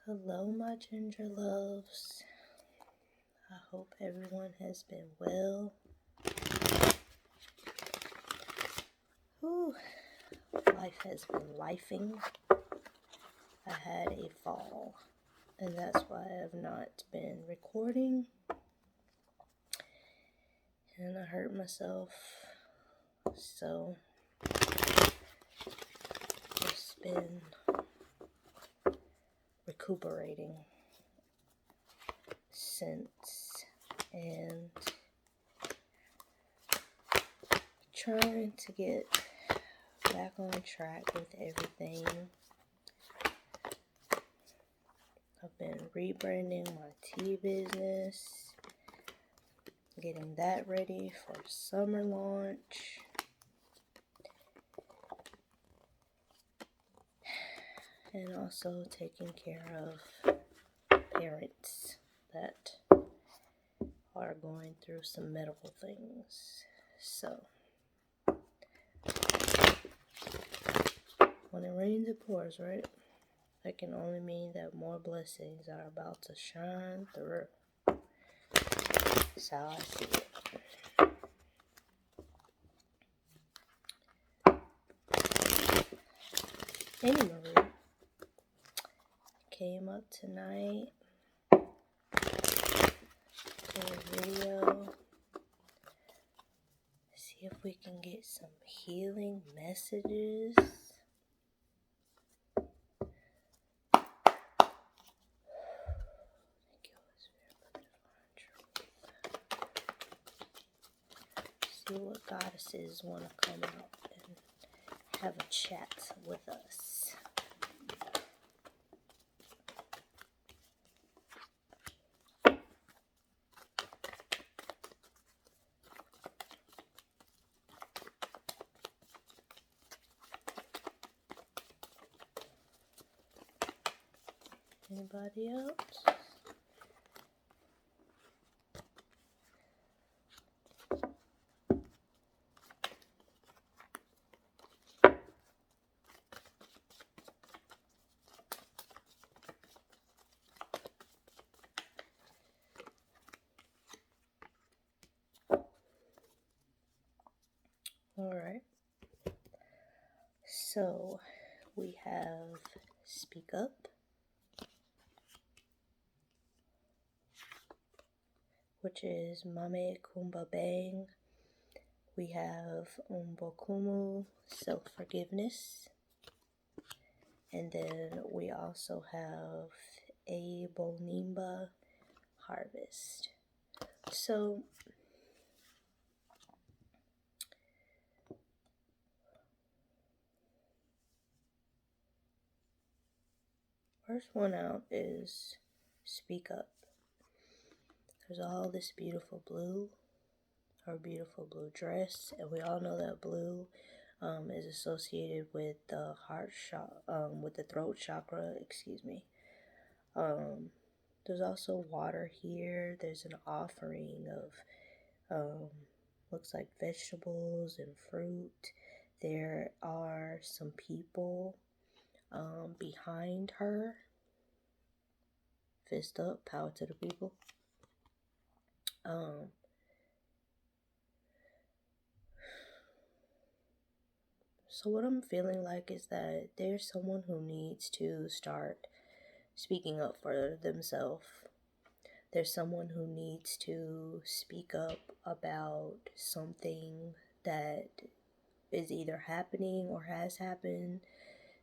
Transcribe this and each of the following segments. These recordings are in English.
Hello, my ginger loves. I hope everyone has been well. Whew. Life has been lifing. I had a fall, and that's why I have not been recording. And I hurt myself, so just been recuperating since and trying to get back on track with everything. I've been rebranding my tea business, getting that ready for summer launch. And also taking care of parents that are going through some medical things. So, when it rains, it pours, right? That can only mean that more blessings are about to shine through. That's how I see it. Anyway, came up tonight to a video. See if we can get some healing messages. See what goddesses want to come out and have a chat with us. Anybody else? Alright. So, we have Speak Up. Which is Mame Kumba Bang. We have Umbokumu, self-forgiveness. And then we also have Abonimba, harvest. So, first one out is Speak Up. There's all this beautiful blue, her beautiful blue dress, and we all know that blue is associated with the with the throat chakra. There's also water here. There's an offering of looks like vegetables and fruit. There are some people behind her. Fist up, power to the people. So what I'm feeling like is that there's someone who needs to start speaking up for themselves. There's someone who needs to speak up about something that is either happening or has happened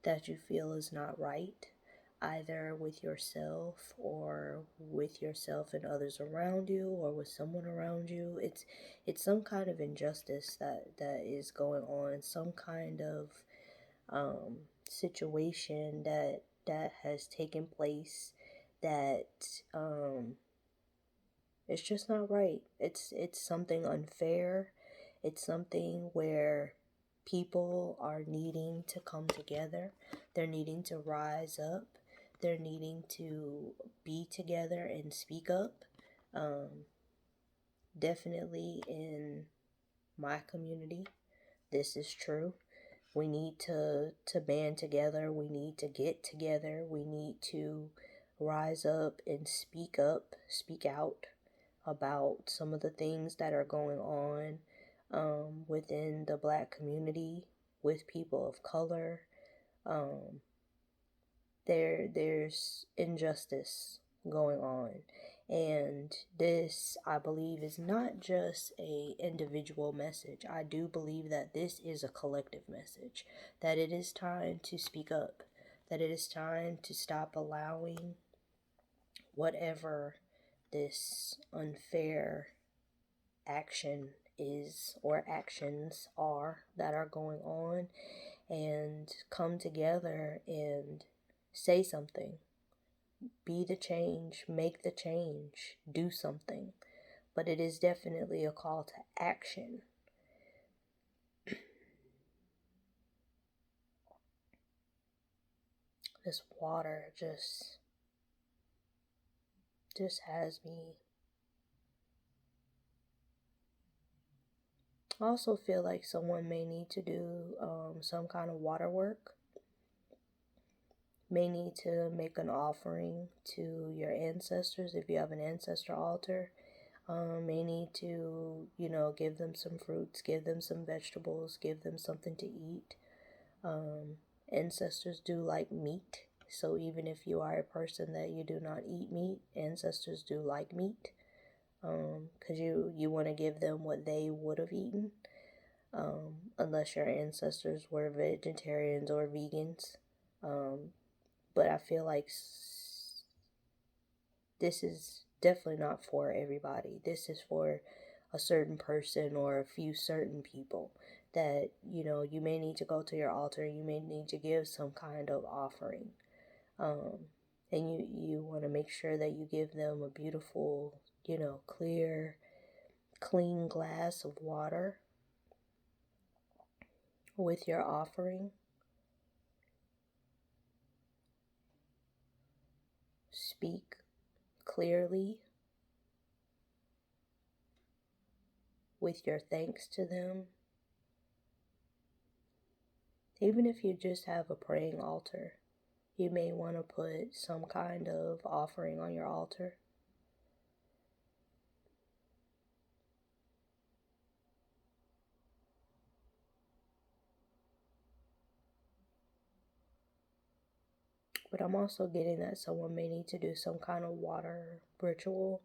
that you feel is not right, either with yourself and others around you, or with someone around you. It's some kind of injustice that is going on, some kind of situation that has taken place that it's just not right. It's something unfair. It's something where people are needing to come together. They're needing to rise up. They're needing to be together and speak up. Definitely in my community, this is true. We need to band together. We need to get together. We need to rise up and speak out about some of the things that are going on within the Black community with people of color. Um, there's injustice going on, and this, I believe, is not just a individual message. I do believe that this is a collective message, that it is time to speak up, that it is time to stop allowing whatever this unfair action is or actions are that are going on, and come together and say something, be the change, make the change, do something. But it is definitely a call to action. This water just has me. I also feel like someone may need to do some kind of water work, may need to make an offering to your ancestors if you have an ancestor altar. May need to, give them some fruits, give them some vegetables, give them something to eat. Ancestors do like meat, so even if you are a person that you do not eat meat, ancestors do like meat, because you want to give them what they would have eaten, unless your ancestors were vegetarians or vegans. But I feel like this is definitely not for everybody. This is for a certain person or a few certain people that, you may need to go to your altar, you may need to give some kind of offering. And you want to make sure that you give them a beautiful, clear, clean glass of water with your offering. Speak clearly with your thanks to them. Even if you just have a praying altar, you may want to put some kind of offering on your altar. But I'm also getting that someone may need to do some kind of water ritual.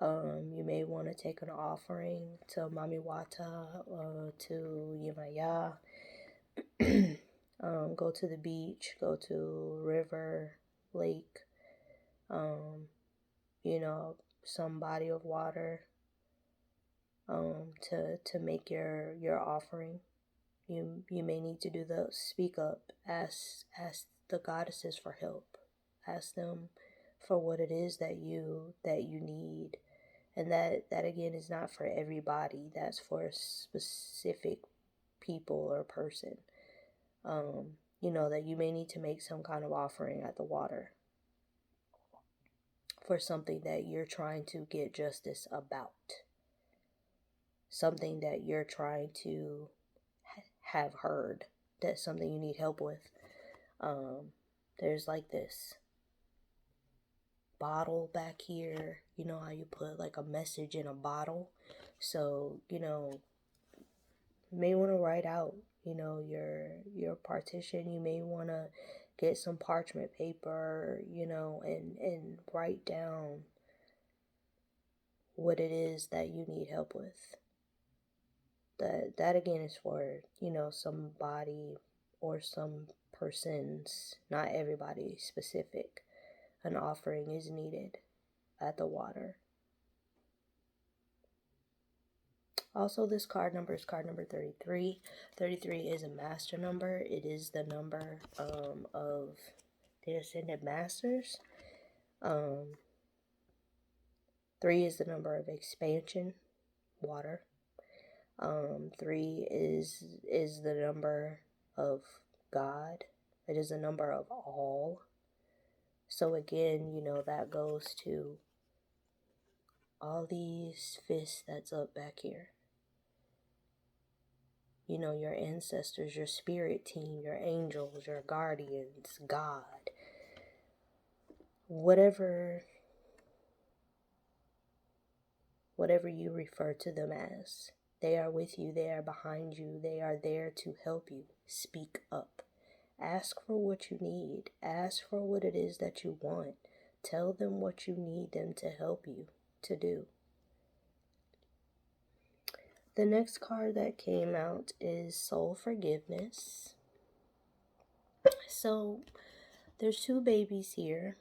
You may want to take an offering to Mami Wata, to Yemaya. Go to the beach, go to river, lake, some body of water, to make your offering. You may need to do the speak up, ask the goddesses for help, ask them for what it is that you need, and that again is not for everybody. That's for a specific people or person. That you may need to make some kind of offering at the water for something that you're trying to get justice about, something that you're trying to have heard, that's something you need help with. There's like this bottle back here. You know how you put like a message in a bottle? So, you may want to write out, your partition. You may want to get some parchment paper, and write down what it is that you need help with. That again is for, somebody or some persons, not everybody specific. An offering is needed at the water. Also, this card number is card number 33. 33 is a master number. It is the number of the Ascended Masters. 3 is the number of expansion, water. 3 is the number of God. It is the number of all. So again, that goes to all these fists that's up back here. Your ancestors, your spirit team, your angels, your guardians, God. whatever you refer to them as. They are with you, they are behind you, they are there to help you. Speak up. Ask for what you need. Ask for what it is that you want. Tell them what you need them to help you to do. The next card that came out is Soul Forgiveness. So, there's two babies here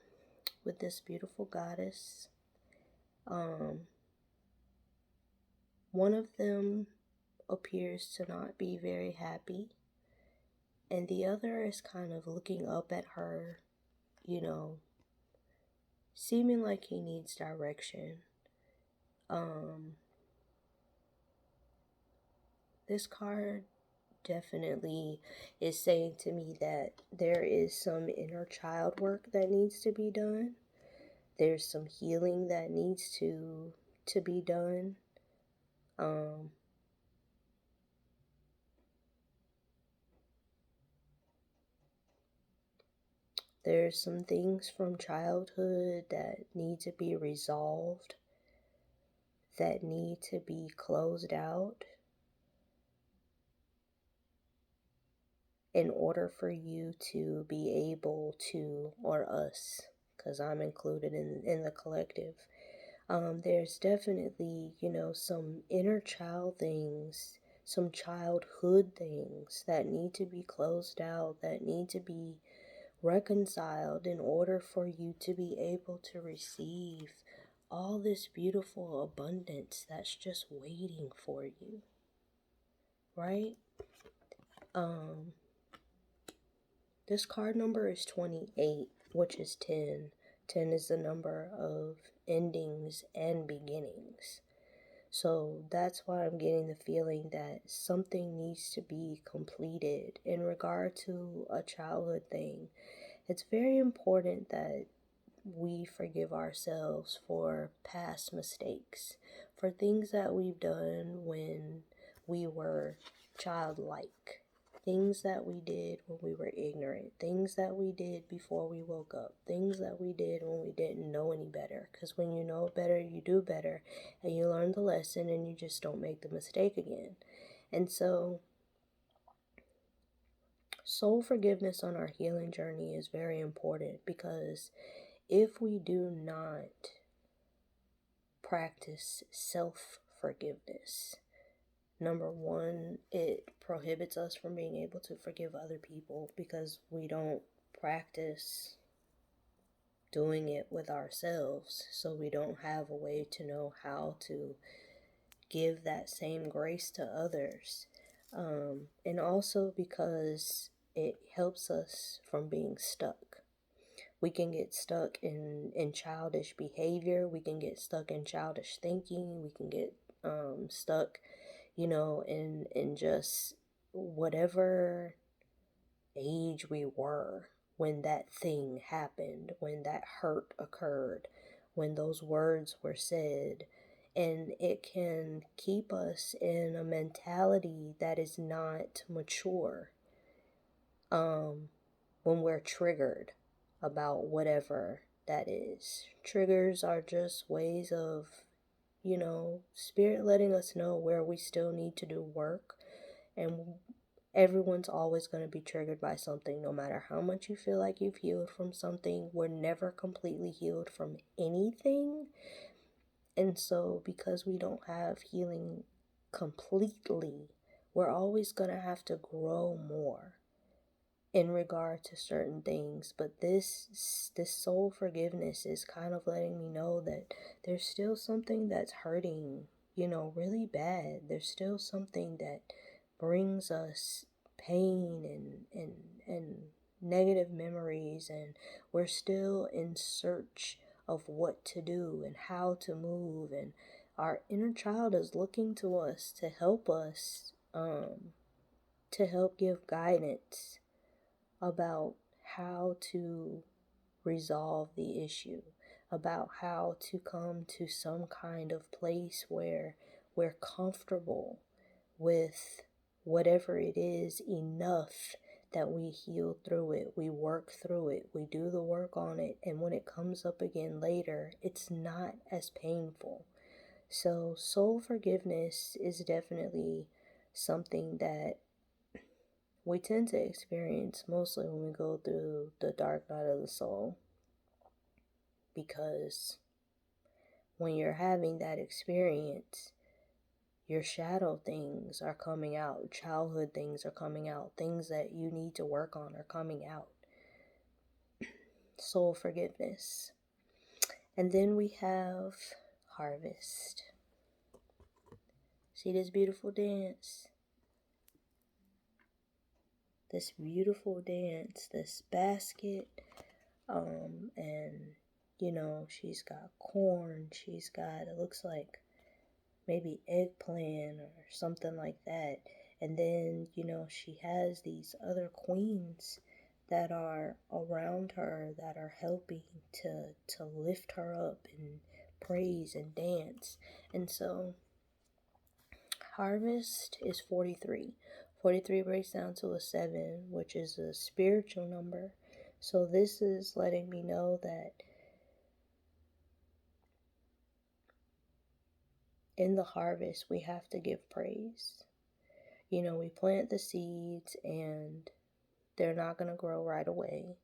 with this beautiful goddess. One of them appears to not be very happy, and the other is kind of looking up at her, seeming like he needs direction. This card definitely is saying to me that there is some inner child work that needs to be done. There's some healing that needs to be done. There's some things from childhood that need to be resolved, that need to be closed out in order for you to be able to, or us, because I'm included in the collective. There's definitely, some inner child things, some childhood things that need to be closed out, that need to be reconciled in order for you to be able to receive all this beautiful abundance that's just waiting for you, right? This card number is 28, which is 10. 10 is the number of endings and beginnings. So that's why I'm getting the feeling that something needs to be completed in regard to a childhood thing. It's very important that we forgive ourselves for past mistakes, for things that we've done when we were childlike, things that we did when we were ignorant, things that we did before we woke up, things that we did when we didn't know any better. Because when you know better, you do better, and you learn the lesson, and you just don't make the mistake again. And so, soul forgiveness on our healing journey is very important, because if we do not practice self-forgiveness, number one, it prohibits us from being able to forgive other people, because we don't practice doing it with ourselves. So we don't have a way to know how to give that same grace to others. And also because it helps us from being stuck. We can get stuck in childish behavior. We can get stuck in childish thinking. We can get stuck, in just whatever age we were when that thing happened, when that hurt occurred, when those words were said. And it can keep us in a mentality that is not mature when we're triggered about whatever that is. Triggers are just ways of, Spirit letting us know where we still need to do work. And everyone's always going to be triggered by something, no matter how much you feel like you've healed from something. We're never completely healed from anything. And so, because we don't have healing completely, we're always going to have to grow more in regard to certain things. But this soul forgiveness is kind of letting me know that there's still something that's hurting, really bad. There's still something that brings us pain and negative memories, and we're still in search of what to do and how to move, and our inner child is looking to us to help us, to help give guidance about how to resolve the issue, about how to come to some kind of place where we're comfortable with whatever it is enough that we heal through it, we work through it, we do the work on it, and when it comes up again later, it's not as painful. So soul forgiveness is definitely something that we tend to experience mostly when we go through the dark night of the soul, because when you're having that experience, your shadow things are coming out, childhood things are coming out, things that you need to work on are coming out. Soul forgiveness. And then we have harvest. See this beautiful dance? This beautiful dance, this basket, and she's got corn, she's got, it looks like maybe eggplant or something like that. And then, she has these other queens that are around her that are helping to lift her up and praise and dance. And so harvest is 43. 43 breaks down to a 7, which is a spiritual number. So this is letting me know that in the harvest, we have to give praise. We plant the seeds and they're not going to grow right away.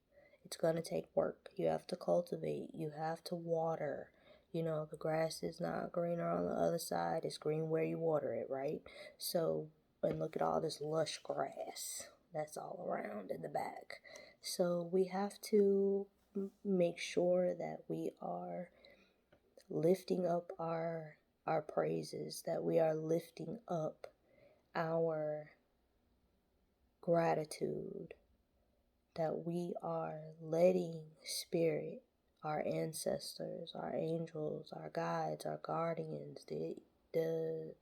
It's going to take work. You have to cultivate. You have to water. The grass is not greener on the other side. It's green where you water it, right? So, and look at all this lush grass that's all around in the back. So we have to make sure that we are lifting up our praises, that we are lifting up our gratitude, that we are letting spirit, our ancestors, our angels, our guides, our guardians, the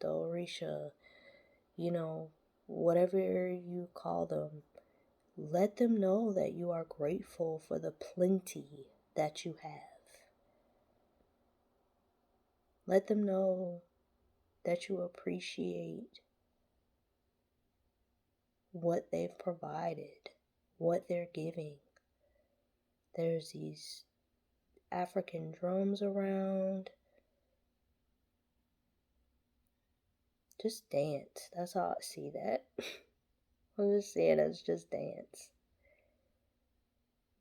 Orisha, whatever you call them, let them know that you are grateful for the plenty that you have. Let them know that you appreciate what they've provided, what they're giving. There's these African drums around. Just dance. That's how I see that. I'm just saying, it's just dance.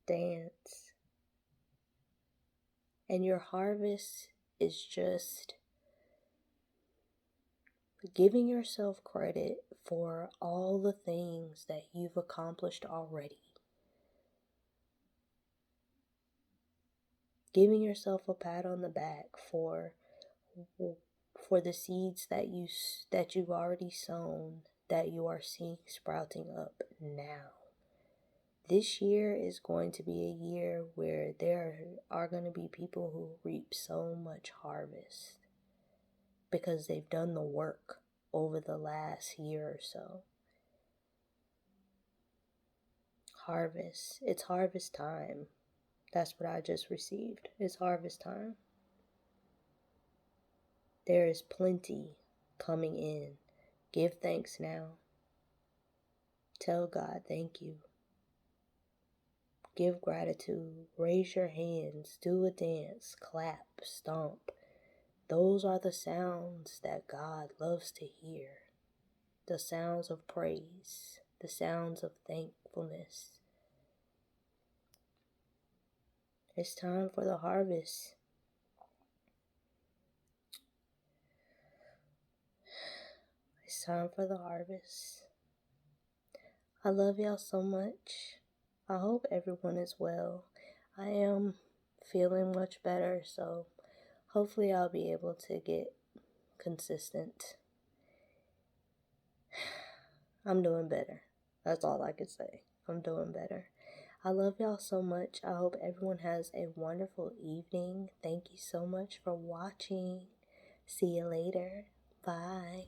Dance. And your harvest is just giving yourself credit for all the things that you've accomplished already. Giving yourself a pat on the back for the seeds that you've already sown, that you are seeing sprouting up now. This year is going to be a year where there are going to be people who reap so much harvest because they've done the work over the last year or so. Harvest. It's harvest time. That's what I just received. It's harvest time. There is plenty coming in. Give thanks now. Tell God thank you. Give gratitude. Raise your hands. Do a dance. Clap. Stomp. Those are the sounds that God loves to hear. The sounds of praise. The sounds of thankfulness. It's time for the harvest. It's time for the harvest. I love y'all so much. I hope everyone is well. I am feeling much better, so hopefully I'll be able to get consistent. I'm doing better. That's all I can say. I'm doing better. I love y'all so much. I hope everyone has a wonderful evening. Thank you so much for watching. See you later. Bye.